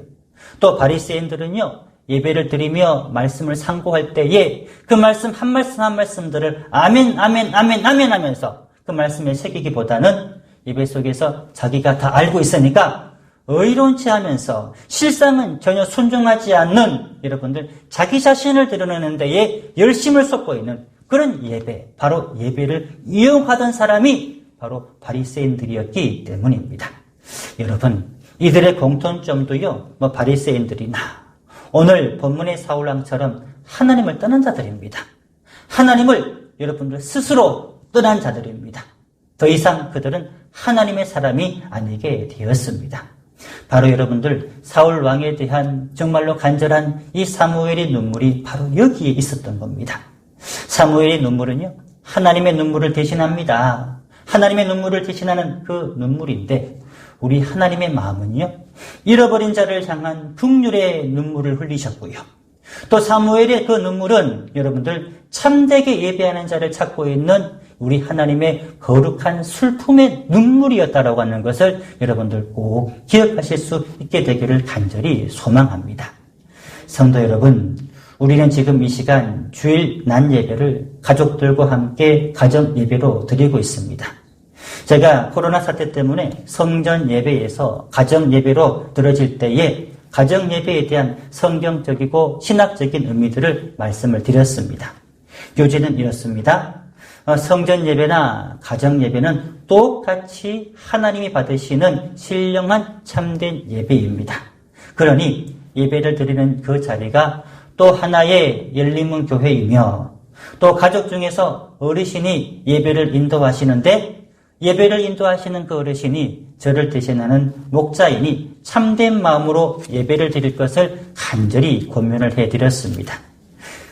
또 바리새인들은요, 예배를 드리며 말씀을 상고할 때에 그 말씀 한 말씀 한 말씀들을 아멘 아멘 아멘 아멘 하면서 그 말씀에 새기기보다는 예배 속에서 자기가 다 알고 있으니까 의로운 체 하면서 실상은 전혀 순종하지 않는 여러분들 자기 자신을 드러내는 데에 열심을 쏟고 있는 그런 예배, 바로 예배를 이용하던 사람이 바로 바리새인들이었기 때문입니다. 여러분, 이들의 공통점도요, 바리새인들이나 오늘 본문의 사울왕처럼 하나님을 떠난 자들입니다. 하나님을 여러분들 스스로 떠난 자들입니다. 더 이상 그들은 하나님의 사람이 아니게 되었습니다. 바로 여러분들 사울 왕에 대한 정말로 간절한 이 사무엘의 눈물이 바로 여기에 있었던 겁니다. 사무엘의 눈물은요, 하나님의 눈물을 대신합니다. 하나님의 눈물을 대신하는 그 눈물인데 우리 하나님의 마음은요, 잃어버린 자를 향한 긍휼의 눈물을 흘리셨고요. 또 사무엘의 그 눈물은 여러분들 참되게 예배하는 자를 찾고 있는 우리 하나님의 거룩한 슬픔의 눈물이었다라고 하는 것을 여러분들 꼭 기억하실 수 있게 되기를 간절히 소망합니다. 성도 여러분, 우리는 지금 이 시간 주일 낮 예배를 가족들과 함께 가정 예배로 드리고 있습니다. 제가 코로나 사태 때문에 성전 예배에서 가정 예배로 들어질 때에 가정 예배에 대한 성경적이고 신학적인 의미들을 말씀을 드렸습니다. 교제는 이렇습니다. 성전 예배나 가정 예배는 똑같이 하나님이 받으시는 신령한 참된 예배입니다. 그러니 예배를 드리는 그 자리가 또 하나의 열림문 교회이며 또 가족 중에서 어르신이 예배를 인도하시는데 예배를 인도하시는 그 어르신이 저를 대신하는 목자이니 참된 마음으로 예배를 드릴 것을 간절히 권면을 해드렸습니다.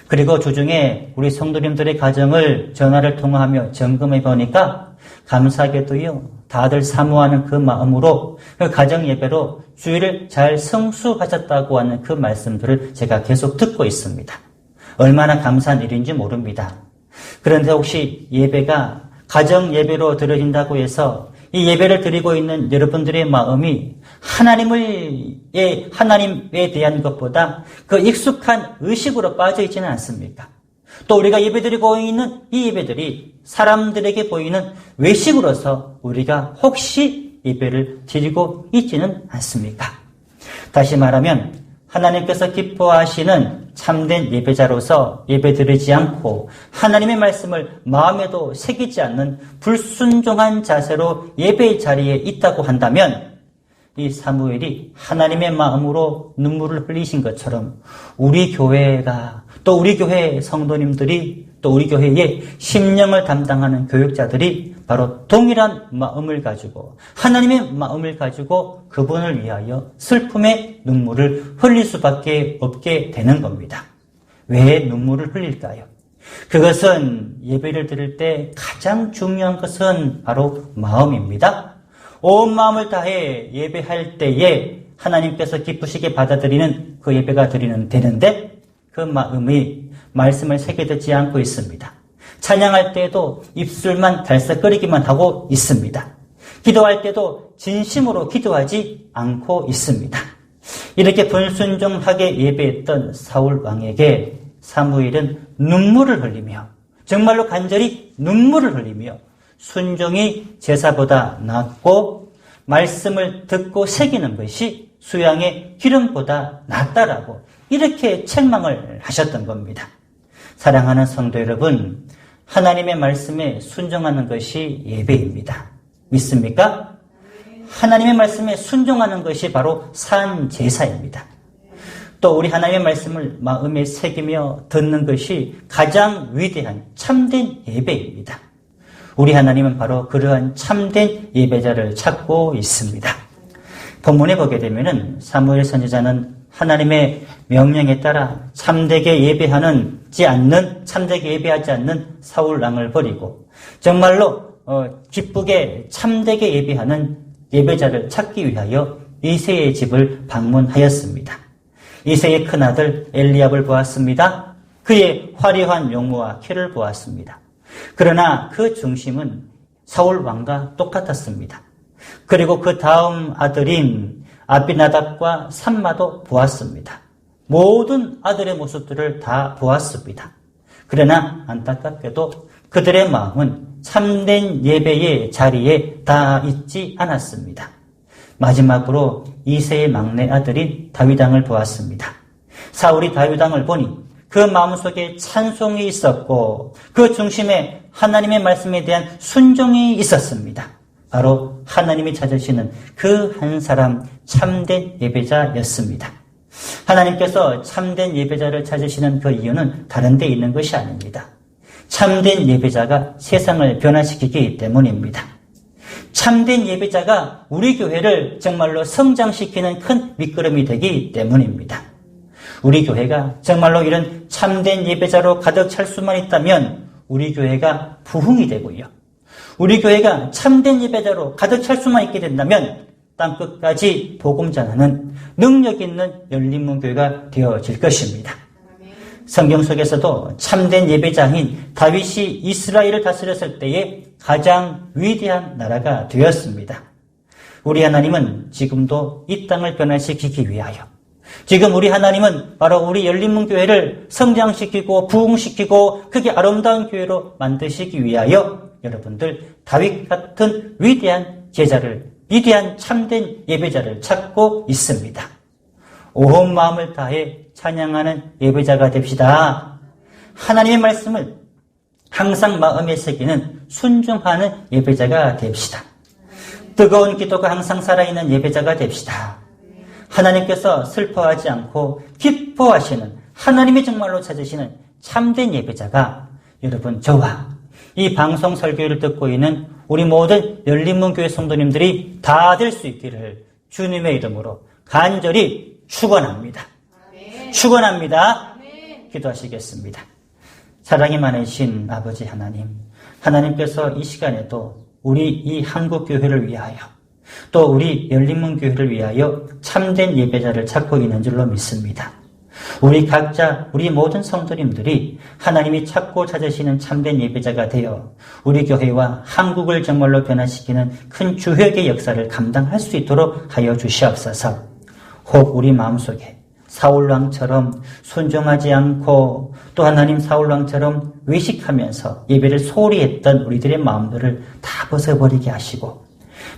그리고 주중에 우리 성도님들의 가정을 전화를 통화하며 점검해 보니까 감사하게도요, 다들 사모하는 그 마음으로 그 가정 예배로 주일을 잘 성수하셨다고 하는 그 말씀들을 제가 계속 듣고 있습니다. 얼마나 감사한 일인지 모릅니다. 그런데 혹시 예배가 가정 예배로 드려진다고 해서 이 예배를 드리고 있는 여러분들의 마음이 하나님에 대한 것보다 그 익숙한 의식으로 빠져 있지는 않습니까? 또 우리가 예배 드리고 있는 이 예배들이 사람들에게 보이는 외식으로서 우리가 혹시 예배를 드리고 있지는 않습니까? 다시 말하면 하나님께서 기뻐하시는 참된 예배자로서 예배 드리지 않고 하나님의 말씀을 마음에도 새기지 않는 불순종한 자세로 예배의 자리에 있다고 한다면 이 사무엘이 하나님의 마음으로 눈물을 흘리신 것처럼 우리 교회가 또 우리 교회 성도님들이 또 우리 교회의 심령을 담당하는 교육자들이 바로 동일한 마음을 가지고 하나님의 마음을 가지고 그분을 위하여 슬픔의 눈물을 흘릴 수밖에 없게 되는 겁니다. 왜 눈물을 흘릴까요? 그것은 예배를 드릴 때 가장 중요한 것은 바로 마음입니다. 온 마음을 다해 예배할 때에 하나님께서 기쁘시게 받아들이는 그 예배가 되는데 그 마음이 말씀을 새겨듣지 않고 있습니다. 찬양할 때도 입술만 달싹거리기만 하고 있습니다. 기도할 때도 진심으로 기도하지 않고 있습니다. 이렇게 불순종하게 예배했던 사울 왕에게 사무엘은 눈물을 흘리며 정말로 간절히 눈물을 흘리며 순종이 제사보다 낫고 말씀을 듣고 새기는 것이 수양의 기름보다 낫다라고 이렇게 책망을 하셨던 겁니다. 사랑하는 성도 여러분, 하나님의 말씀에 순종하는 것이 예배입니다. 믿습니까? 하나님의 말씀에 순종하는 것이 바로 산 제사입니다. 또 우리 하나님의 말씀을 마음에 새기며 듣는 것이 가장 위대한 참된 예배입니다. 우리 하나님은 바로 그러한 참된 예배자를 찾고 있습니다. 본문에 보게 되면은 사무엘 선지자는 하나님의 명령에 따라 참되게 예배하지 않는 사울 왕을 버리고 정말로 기쁘게 참되게 예배하는 예배자를 찾기 위하여 이새의 집을 방문하였습니다. 이새의 큰아들 엘리압을 보았습니다. 그의 화려한 용모와 키를 보았습니다. 그러나 그 중심은 사울 왕과 똑같았습니다. 그리고 그 다음 아들인 아비나답과 삼마도 보았습니다. 모든 아들의 모습들을 다 보았습니다. 그러나 안타깝게도 그들의 마음은 참된 예배의 자리에 다 있지 않았습니다. 마지막으로 이새의 막내 아들인 다윗왕을 보았습니다. 사울이 다윗왕을 보니 그 마음속에 찬송이 있었고 그 중심에 하나님의 말씀에 대한 순종이 있었습니다. 바로 하나님이 찾으시는 그 한 사람 참된 예배자였습니다. 하나님께서 참된 예배자를 찾으시는 그 이유는 다른 데 있는 것이 아닙니다. 참된 예배자가 세상을 변화시키기 때문입니다. 참된 예배자가 우리 교회를 정말로 성장시키는 큰 밑거름이 되기 때문입니다. 우리 교회가 정말로 이런 참된 예배자로 가득 찰 수만 있다면 우리 교회가 부흥이 되고요. 우리 교회가 참된 예배자로 가득 찰 수만 있게 된다면 땅끝까지 복음 전하는 능력 있는 열린문교회가 되어질 것입니다. 성경 속에서도 참된 예배자인 다윗이 이스라엘을 다스렸을 때에 가장 위대한 나라가 되었습니다. 우리 하나님은 지금도 이 땅을 변화시키기 위하여 지금 우리 하나님은 바로 우리 열린문교회를 성장시키고 부흥시키고 그게 아름다운 교회로 만드시기 위하여 여러분들 다윗 같은 위대한 제자를 위대한 참된 예배자를 찾고 있습니다. 온 마음을 다해 찬양하는 예배자가 됩시다. 하나님의 말씀을 항상 마음에 새기는 순종하는 예배자가 됩시다. 뜨거운 기도가 항상 살아있는 예배자가 됩시다. 하나님께서 슬퍼하지 않고 기뻐하시는 하나님이 정말로 찾으시는 참된 예배자가 여러분 저와 이 방송 설교를 듣고 있는 우리 모든 열린문교회 성도님들이 다 될 수 있기를 주님의 이름으로 간절히 축원합니다. 축원합니다. 기도하시겠습니다. 사랑이 많으신 아버지 하나님, 하나님께서 이 시간에도 우리 이 한국교회를 위하여 또 우리 열린문교회를 위하여 참된 예배자를 찾고 있는 줄로 믿습니다. 우리 각자 우리 모든 성도님들이 하나님이 찾고 찾으시는 참된 예배자가 되어 우리 교회와 한국을 정말로 변화시키는 큰 주역의 역사를 감당할 수 있도록 하여 주시옵소서. 혹 우리 마음속에 사울왕처럼 순종하지 않고 또 하나님 사울왕처럼 외식하면서 예배를 소홀히 했던 우리들의 마음들을 다 벗어버리게 하시고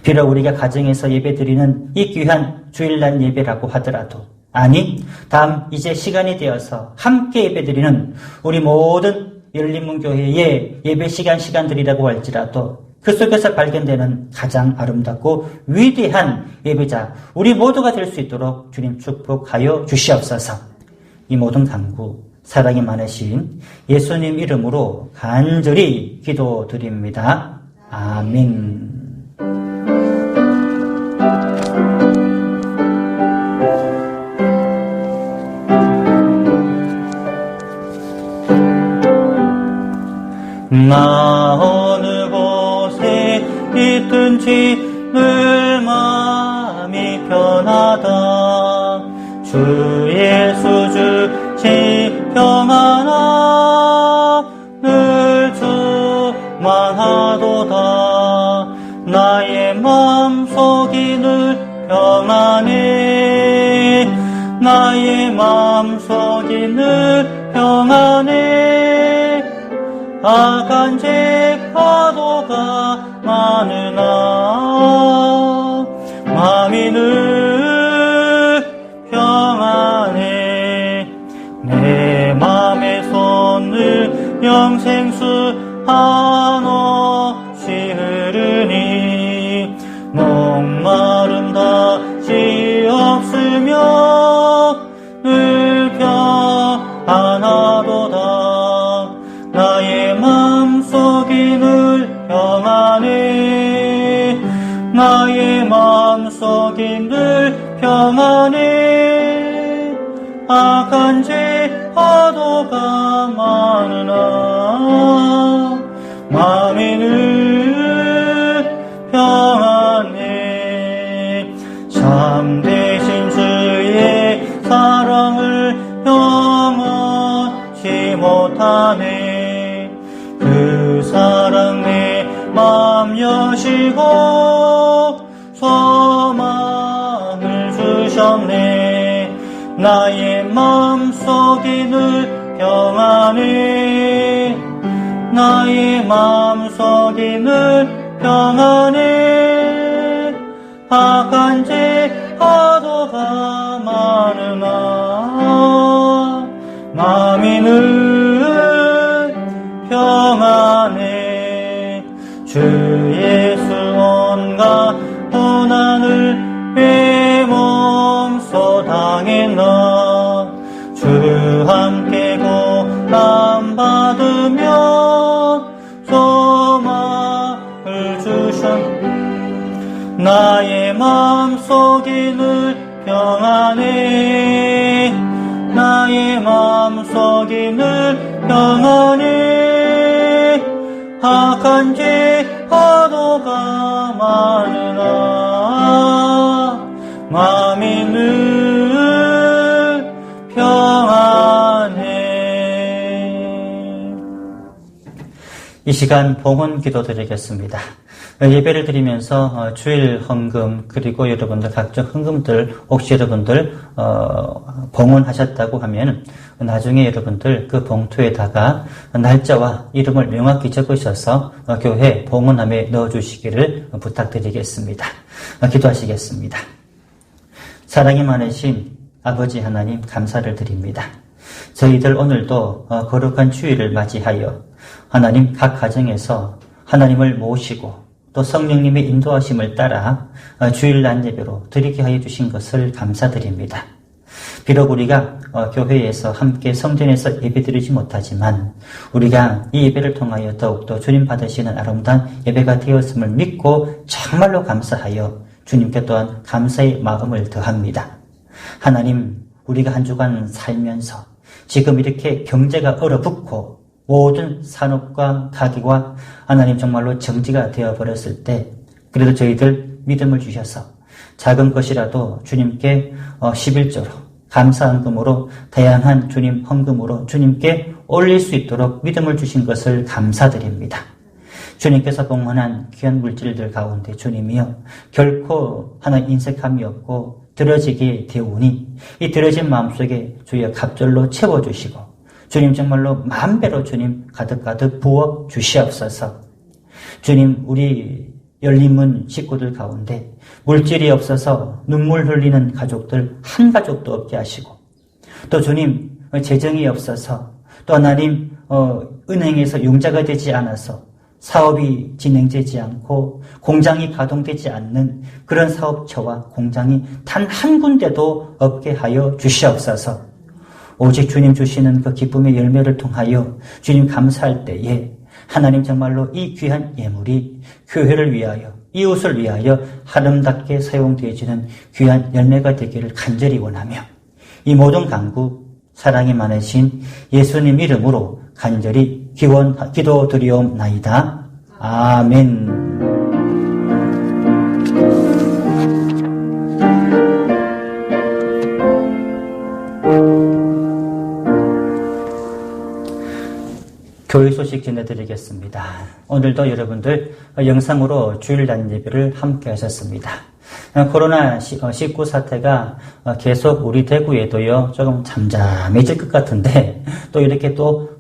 비록 우리가 가정에서 예배드리는 이 귀한 주일날 예배라고 하더라도 아니 다음 이제 시간이 되어서 함께 예배드리는 우리 모든 열린문교회의 예배 시간들이라고 할지라도 그 속에서 발견되는 가장 아름답고 위대한 예배자 우리 모두가 될 수 있도록 주님 축복하여 주시옵소서. 이 모든 간구 사랑이 많으신 예수님 이름으로 간절히 기도드립니다. 아멘. 나 어느 곳에 있든지 늘 마음이 편하다. 주 예수 주시 평안아 늘 주만 하도다. 나의 마음속이 늘 평안해. 나의 마음속이 늘 평안해. 악한 죄 파도가 많으나 마음이 늘 평안해. 내 맘에서 늘 영생수 한없이 흐르니 목마름 다시 없으며 늘 평안하도다. 나의 마음속이 늘 평안해. 나의 마음속이 늘 평안해. 악한 죄 파도가 많으나 마음이 늘 평안해. 참되신 주의 사랑을 영원치 못하네. 그 사랑 내 마음 여시고 소망을 주셨네. 나의 마음속이 늘 평안해. 나의 마음속이 늘 평안해. 악한 죄 파도가 많으나 마음이 늘 평안해. 주 예수 온갖 고난을 내 몸소 당했나. 주 함께 고난 받으며 소망을 주셨네. 나의 마음속이 늘 평안해. 나의 마음속이 늘 평안해. 악한 죄 파도가 많으나 마음이 늘 평안해. 이 시간 봉헌 기도 드리겠습니다. 예배를 드리면서 주일 헌금 그리고 여러분들 각종 헌금들 혹시 여러분들 봉헌하셨다고 하면 나중에 여러분들 그 봉투에다가 날짜와 이름을 명확히 적으셔서 교회 봉헌함에 넣어주시기를 부탁드리겠습니다. 기도하시겠습니다. 사랑이 많으신 아버지 하나님 감사를 드립니다. 저희들 오늘도 거룩한 주일을 맞이하여 하나님 각 가정에서 하나님을 모시고 또 성령님의 인도하심을 따라 주일날 예배로 드리게 하여 주신 것을 감사드립니다. 비록 우리가 교회에서 함께 성전에서 예배드리지 못하지만 우리가 이 예배를 통하여 더욱더 주님 받으시는 아름다운 예배가 되었음을 믿고 정말로 감사하여 주님께 또한 감사의 마음을 더합니다. 하나님, 우리가 한 주간 살면서 지금 이렇게 경제가 얼어붙고 모든 산업과 가게와 하나님 정말로 정지가 되어버렸을 때 그래도 저희들 믿음을 주셔서 작은 것이라도 주님께 11조로 감사헌금으로 다양한 주님 헌금으로 주님께 올릴 수 있도록 믿음을 주신 것을 감사드립니다. 주님께서 봉헌한 귀한 물질들 가운데 주님이여 결코 하나 인색함이 없고 들어지게 되오니 이 들어진 마음속에 주여 갑절로 채워주시고 주님 정말로 만배로 주님 가득가득 부어 주시옵소서. 주님, 우리 열린문 식구들 가운데 물질이 없어서 눈물 흘리는 가족들 한 가족도 없게 하시고 또 주님 재정이 없어서 또 하나님 은행에서 융자가 되지 않아서 사업이 진행되지 않고 공장이 가동되지 않는 그런 사업처와 공장이 단 한 군데도 없게 하여 주시옵소서. 오직 주님 주시는 그 기쁨의 열매를 통하여 주님 감사할 때에 하나님 정말로 이 귀한 예물이 교회를 위하여 이웃을 위하여 아름답게 사용되어지는 귀한 열매가 되기를 간절히 원하며 이 모든 간구 사랑이 많으신 예수님 이름으로 간절히 기도드리옵나이다. 아멘. 교회 소식 전해드리겠습니다. 오늘도 여러분들 영상으로 주일날 예배를 함께 하셨습니다. 코로나19 사태가 계속 우리 대구에도요 조금 잠잠해질 것 같은데 또 이렇게 또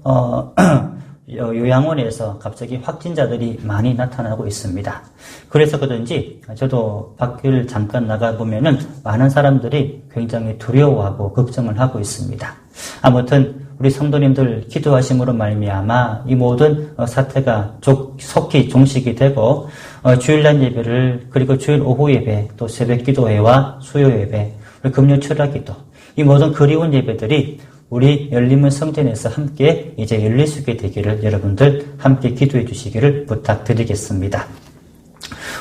요양원에서 갑자기 확진자들이 많이 나타나고 있습니다. 그래서 그런지 저도 밖을 잠깐 나가보면은 많은 사람들이 굉장히 두려워하고 걱정을 하고 있습니다. 아무튼 우리 성도님들 기도하심으로 말미암아 이 모든 사태가 속히 종식이 되고 주일날 예배를 그리고 주일 오후 예배 또 새벽 기도회와 수요 예배 금요 철학 기도 이 모든 그리운 예배들이 우리 열림문 성전에서 함께 이제 열릴 수 있게 되기를 여러분들 함께 기도해 주시기를 부탁드리겠습니다.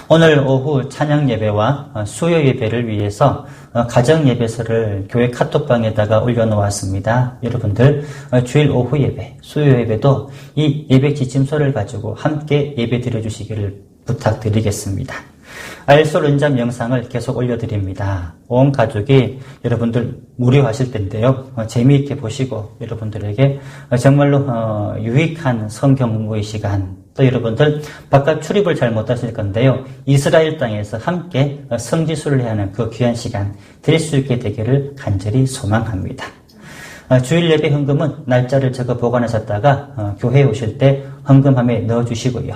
오늘 오후 찬양 예배와 수요 예배를 위해서 가정 예배서를 교회 카톡방에다가 올려놓았습니다. 여러분들 주일 오후 예배, 수요 예배도 이 예배 지침서를 가지고 함께 예배 드려 주시기를 부탁드리겠습니다. 알솔 은잠 영상을 계속 올려드립니다. 온 가족이 여러분들 무료하실 텐데요. 재미있게 보시고 여러분들에게 정말로 유익한 성경 공부의 시간 또 여러분들 바깥 출입을 잘 못하실 건데요. 이스라엘 땅에서 함께 성지순례를 하는 그 귀한 시간 드릴 수 있게 되기를 간절히 소망합니다. 주일 예배 헌금은 날짜를 적어 보관하셨다가 교회에 오실 때 헌금함에 넣어주시고요.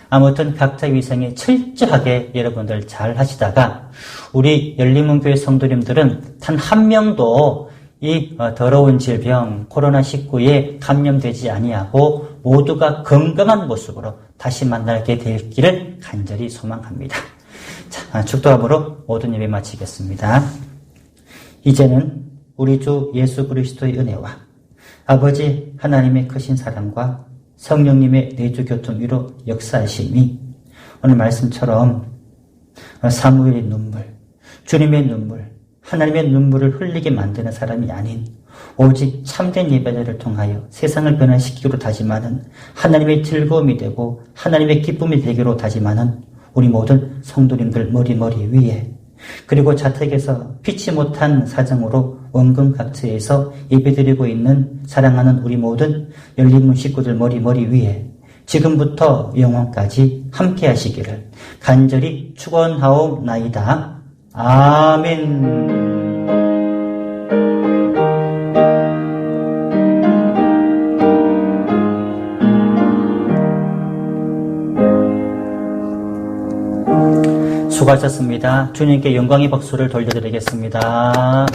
아무튼 각자 위생에 철저하게 여러분들 잘 하시다가 우리 열림문교회 성도님들은 단 한 명도 이 더러운 질병 코로나19에 감염되지 아니하고 모두가 건강한 모습으로 다시 만나게 될 길을 간절히 소망합니다. 자, 축도함으로 모든 예배 마치겠습니다. 이제는 우리 주 예수 그리스도의 은혜와 아버지 하나님의 크신 사랑과 성령님의 내주 교통 위로 역사하심이 오늘 말씀처럼 사무엘의 눈물, 주님의 눈물, 하나님의 눈물을 흘리게 만드는 사람이 아닌 오직 참된 예배자를 통하여 세상을 변화시키기로 다짐하는 하나님의 즐거움이 되고 하나님의 기쁨이 되기로 다짐하는 우리 모든 성도님들 머리 위에 그리고 자택에서 피치 못한 사정으로 원금 각처에서 예배드리고 있는 사랑하는 우리 모든 열린문 식구들 머리 위에 지금부터 영원까지 함께 하시기를 간절히 축원하옵나이다. 아멘. 수고하셨습니다. 주님께 영광의 박수를 돌려드리겠습니다.